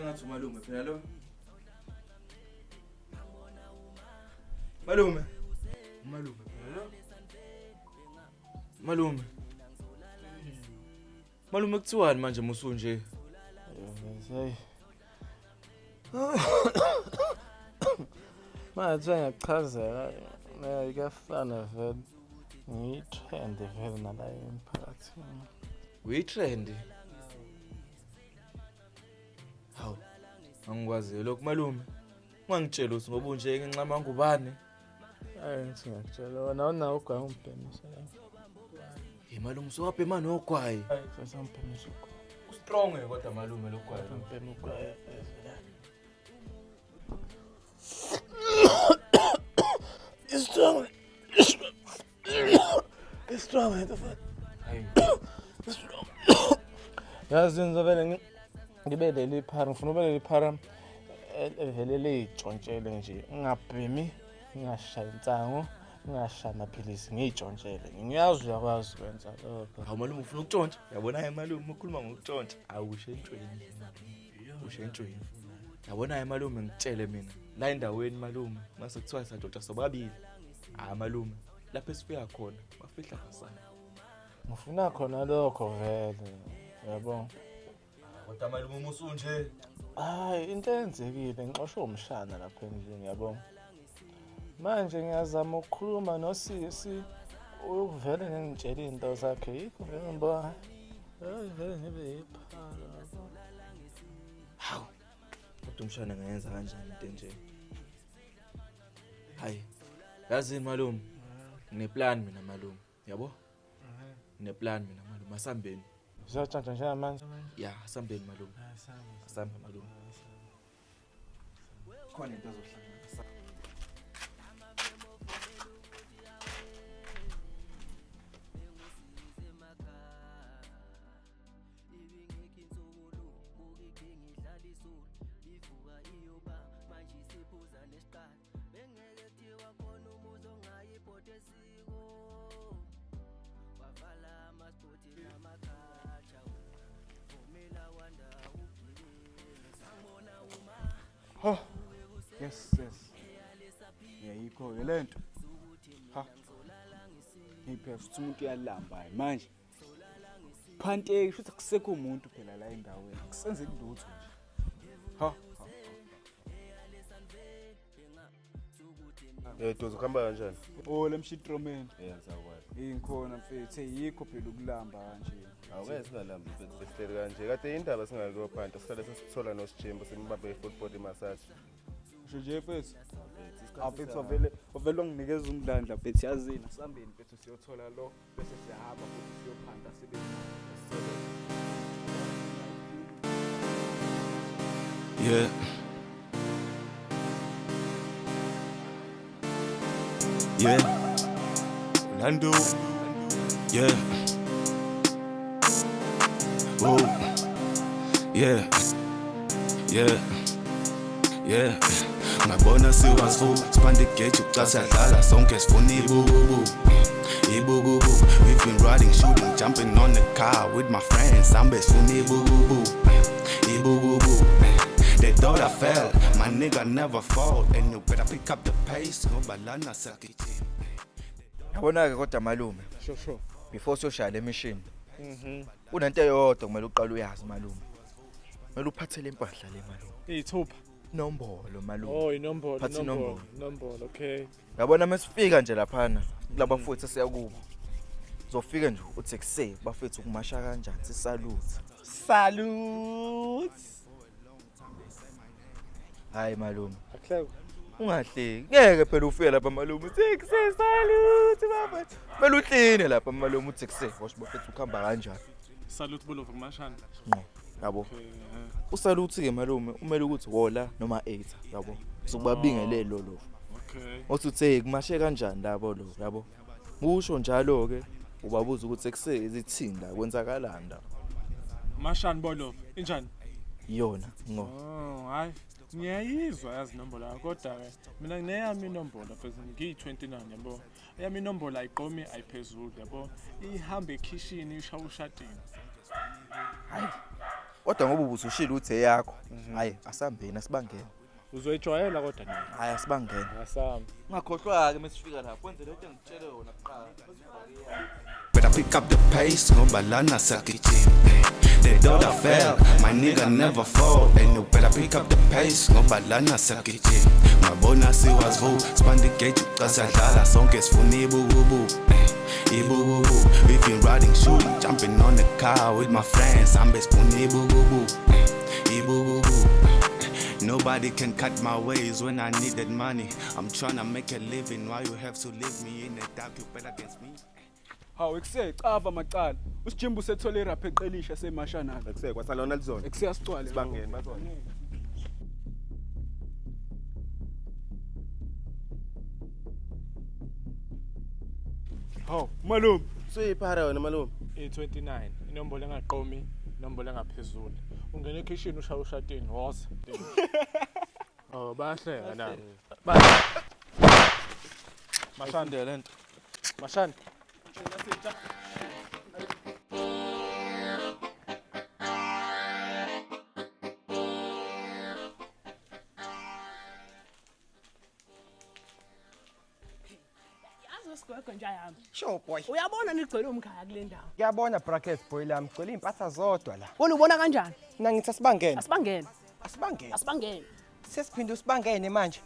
Sengathi umalume phela lo. Malume. Malume phela lo. Malume. Malume kuthiwani manje musunje? Hey. Manje ngiyakuchazela kuyafana vele. Ngiyitrend vele nala emphakathini. Uyitrend. Hawu. Angikwazi lokho malume. Ungangitshela ukuthi ngoba unje ngenxama ngubani? Hayi ngithi ngiyakutshela wena awunawo ugwayi umbhenisa la. Malume sowaphe manje ogwayi. Sasa umbhenisa ugwayi. Strong kodwa malume lo gwayi. Umbhena ugwayi. It's strong. It's strong the fuck. Hayi. Yazi ngizovele ngibe leli phara ngifuna ube leli phara vele leyitshontshele nje ngingabhemi ngingashaya insango ngingashaya amaphilisi ngiyitshontshele ngiyazi uyakwazi ukwenza lokho. Hawu malume ufuna ukutshontsha yabona hayi malume ukhuluma ngokutshontsha awusho entweni usho entweni yabona hayi malume ngitshele mina la endaweni malume mase kuthiwa sadontsha sobabili malume lapho esifika khona bafihla kasana ngifuna khona lokho vele yabo kodwa malume umusunje hayi into enzekile ngixoshwe umshana lapha endlini yabo manje ngiyazama ukukhuluma nosisi uvele ngingitshela into zakhe yikho vele ngiba vele ngibe yiphara yabo. Hawu kodwa umshana ngayenza kanjani into nje hayi yazini malume ngine-plan mina malume yabo ngine-plan mina malume asambeni Uzotshantsa njengamanje ya asambeni malume asamba malume khona into ezohlangana Oh, yes. Yayikho lento. Ha. Ngiphe futhi umuntu uyalamba manje. Phanteki futhi akusekho umuntu phela la endaweni. Kusenze lutho nje. Ha. Dozo kuhamba kanjani? Oh, lemshitromeni. Ngiyakwazi. Inkhona mfethu yikho phela ukulamba kanje. Awuke singalambi mfethu besihleli kanje. Kade indaba singaliyo phansi sihlale sesithola noSjimbo simbambe ifootball massage. Usho nje mfethu. Afethu vele unginikeza umdlandla mfethu yazini sambeni mfethu siyothola lo bese siyahamba futhi siyophanda sibe yeah Orlando yeah oh yeah ngabona siwazivu sipande gate uxa siyadlala sonke sifuna ibububu we've been riding shooting jumping on the car with my friends sambe sifuna ibububu they thought I fell my nigga never fall and you better pick up the pace ngoba lana sakiji yabona ke kodwa malume sure before soshaya le mission unento eyodwa kumele uqale uyazi malume kumele uphathele impahla le malume iyithupha nombolo malume oh inombolo phathi inombolo okay yabona mesifika nje laphana kulaba futhi siyakubo uzofika nje uthi kuse bafethu ukumasha kanjani sisalute hayi malume akuhleke ungahleki ngeke phela ufike lapha malume uthi kuse salute baba kumele uhlini lapha malume uthi kuse washo bafethu ukuhamba kanjani salute bolo kumashana yabo usalute ke malume umele ukuthi wola noma 8 yabo sokubabingelele lo okay othi uthe kumashe kanjani labo lo yabo usho njalo ke ubabuza ukuthi ekuseni ithinda kwenzakalani la mashani bolo injani yona ngo oh hayi ngiyayizwa yazi inombolo yakho kodwa ke mina ngineyami inombolo phezulu ngiyi29 yabo eyami inombolo ayiqomi ayiphezulu yabo ihamba ekhishini ishawa ushadini hayi Kodwa ngoba ubusushila uthi eyakho. Hayi, asambeni asibangene. Uzoyijwayela kodwa nayo. Hayi asibangene. Asami. Ungakhohlwa ke mesifika lapha. Kwenze lento engitshele yona kuqala. Better pick up the pace, ngoba lana sakijima. They don't fail, my nigga never fall. And you better pick up the pace, ngoba lana sakijima. Ngabona siwazivu, span the gate, ucasadlala sonke sifuna ibububu. Ibububu, we've been riding, shooting, jumping on the car with my friends. I'm best sifuna ibububu. Ibububu. Nobody can cut my ways when I needed money. I'm tryna make a living while you have to leave me in the dark. You bet against me. Hawu ekusecava macala. Usijimbo sethole irapha eqelisha semashana. Ekuse kwasalona lizona. Ekusiyasicwale. Sibangene bazona. Hawu malume. Suyiphara wena malume. E29 inombolo engaqomi, inombolo engaphezulu. Ungena ekitchen ushaya ushatini woza. Oh bahleka nabo. Mashandele lento. Mashani. Sigwegwe nje ayami. Sure boy. Uyabona nigcwele umkhaya kule ndawo. Ngiyabona bracket boy lami gcwele impahla zodwa la. Wena ubona kanjani? Mina ngithi asibangene. Asibangene. Asibangene. Asibangene. Sesiphinde usibangene manje.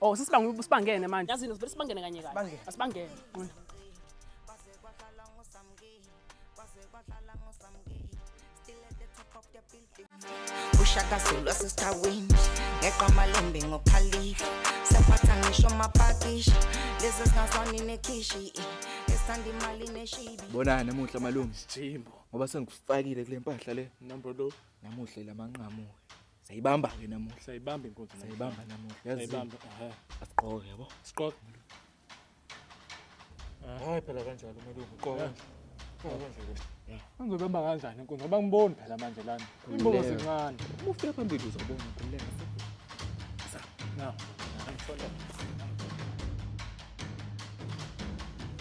Oh, sisibangene manje. Yazini uvele sibangene kanye kanye. Sibangene. Asibangene. Ushaka Zulu asesitawini ngeqa malembe ngokhalifa sephatha ngisho amapakishi lezi singazwani nekhishi esithanda imali neshibi. Bonani namuhla malume. Jimbo. Ngoba sengikufakile kule mpahla le. Nombolo Namuhla lamanqamu. Sayibamba ke namuhla. sayibamba inkonzo. Sayibamba namuhla. Yazi. Sayibamba. Asiqoke yabo. Siqoqa. Hayi phela kanjalo malume. Uqoka. Ngizobamba kanjani inkonzo? Ngoba ngiboni phela manje lana. Imbobo sincane. Uma ufika phambili uzobona ukhuleka. Na.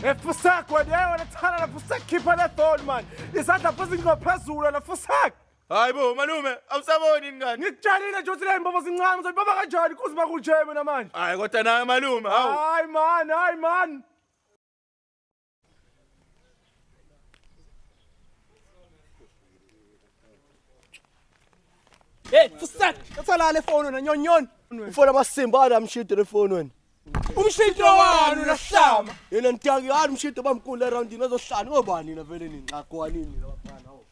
Efusak wena unathana la fusak keeper la thorn man. Isandla phansi ngaphezulu la fusak. Hayibo malume, awusaboni ingane. Ngikutshalile nje uthi le mbobo zincane uzoyibamba kanjani kuze bakujeme na manje. Hayi kodwa nawe malume, hawu. Hayi man. Hey, fusak. Utholala ifoni wena nyonyon. Ufona amasimba ala mshito lefoni wena. Umshito wani unahlama. Yena ntiyaki yani umshito bamkhulu around azohlala ngobani na vele ninqaqwanini labafana ho.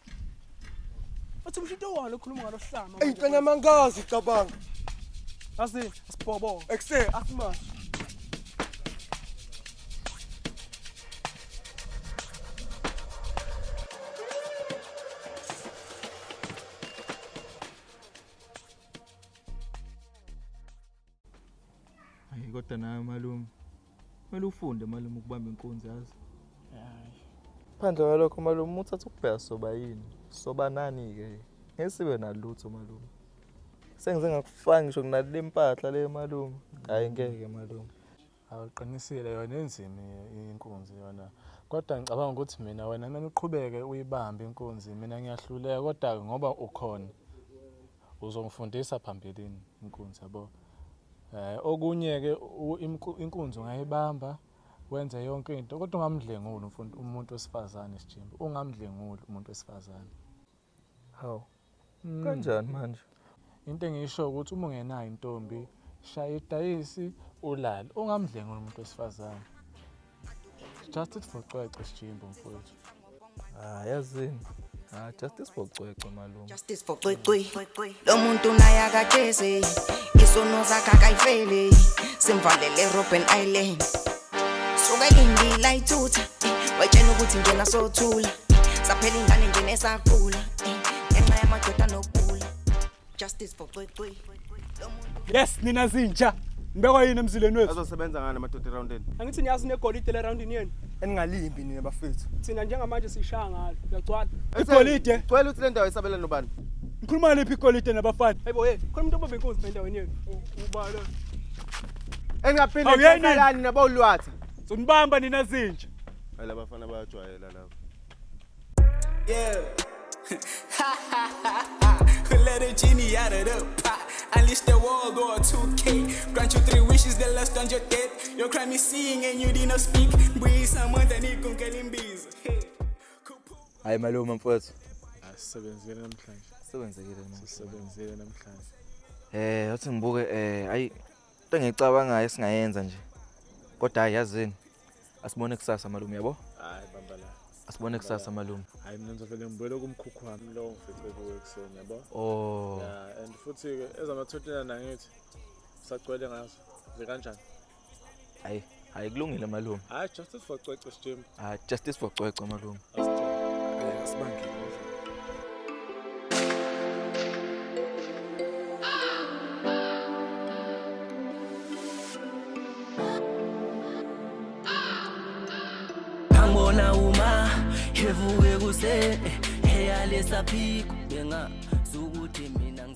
Uthi umshito walo okhuluma ngalohlama. Eyicane mangazi cabanga. Asi sibhobo. Ekuse asima. Hayi kodwa nawe malume. Kumele ufunde malume ukubamba inkunzi yazi. Phandle kwalokho malume uthatha ukubheka soba yini? Soba nani ke? Ngesibe nalutho malume. Sengize ngakufanga ngisho kunale impahla le malume. Hayi ngeke malume. Awuqinisile yona enzima inkonzo yona. Kodwa ngicabanga ukuthi mina wena mina uqhubeke uyibambe inkonzo mina ngiyahluleka kodwa ngoba ukhona uzongifundisa phambilini inkonzo yabo. Okunye ke inkonzo ngayibamba wenze yonke into kodwa ungamdlenguli umuntu wesifazane Sijimbo. Ungamdlenguli umuntu wesifazane. Hawu. Kanjani manje? Into engisho ukuthi uma ungenayo intombi shaya idayisi ulala ungamdlenguli umuntu wesifazane. Justice for Cwecwe Sijimbo mfowethu. Yazini. Justice for Cwecwe malume. Justice for Cwecwe lo muntu naye akajeze isono zakhe akayifele simvalele Robben Island suka indila ithutha wetshela ukuthi njena sothula saphela ingane nje nesakula ngenxa yamadoda nokula. Justice for Cwecwe. Yes nina zintsha. Ngibekwa yini emzileni wethu? Azosebenza ngani amadoda eroundeni? Angithi niyazi negolide le roundini yeni. Eningalimbi nina bafethu. Thina njengamanje sishaya ngalo. Uyagcwala. Igolide. Cwela uthi le ndawo isabela nobani? Ngikhuluma lephi igolide nabafana? Hayibo hey, khona umuntu obambe inkonzo endaweni yeni. Ubala. Engaphinde Awuyenini nabo ulwatha. Sonibamba nina zintsha. Hayi abafana bayajwayela lapho. Yeah. let a genie out of the pot. Unleash the world or 2K. Grant you 3 wishes that last on your dead. Your crime is seeing and you did not speak. Breathe someone that need to get in biz. Hayi malume mfowethu. Asisebenzele namhlanje. Sisebenzekile manje. Sisebenzele namhlanje. Uthi ngibuke hayi into engicabangayo singayenza nje. Kodwa hayi yazini. Asibone kusasa malume yabo? Hayi bamba la. Asibone kusasa malume. Hayi mina ngizovele ngibuyele kumkhukhu wami lo ngifice kuwe ekseni yabo? Oh. Yeah, and futhi ke ezama-29 nangithi sacwele ngazo. Ze kanjani? Hayi kulungile malume. Hayi justice for cwece sijimba. Justice for cwece malume. Asibangile. Ngibona uma evuke kuse eyalesa phiko benga sukuthi mina